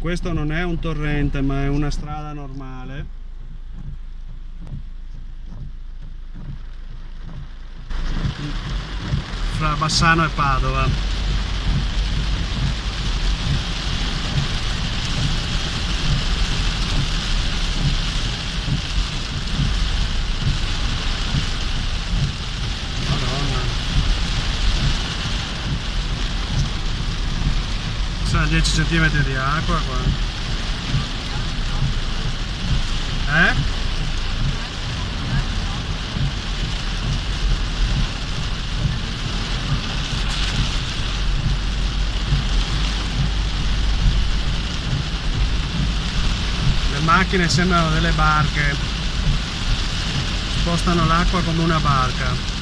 Questo non è un torrente, ma è una strada normale. Fra Bassano e Padova. Sono 10 cm di acqua qua. Le macchine sembrano delle barche, spostano l'acqua come una barca.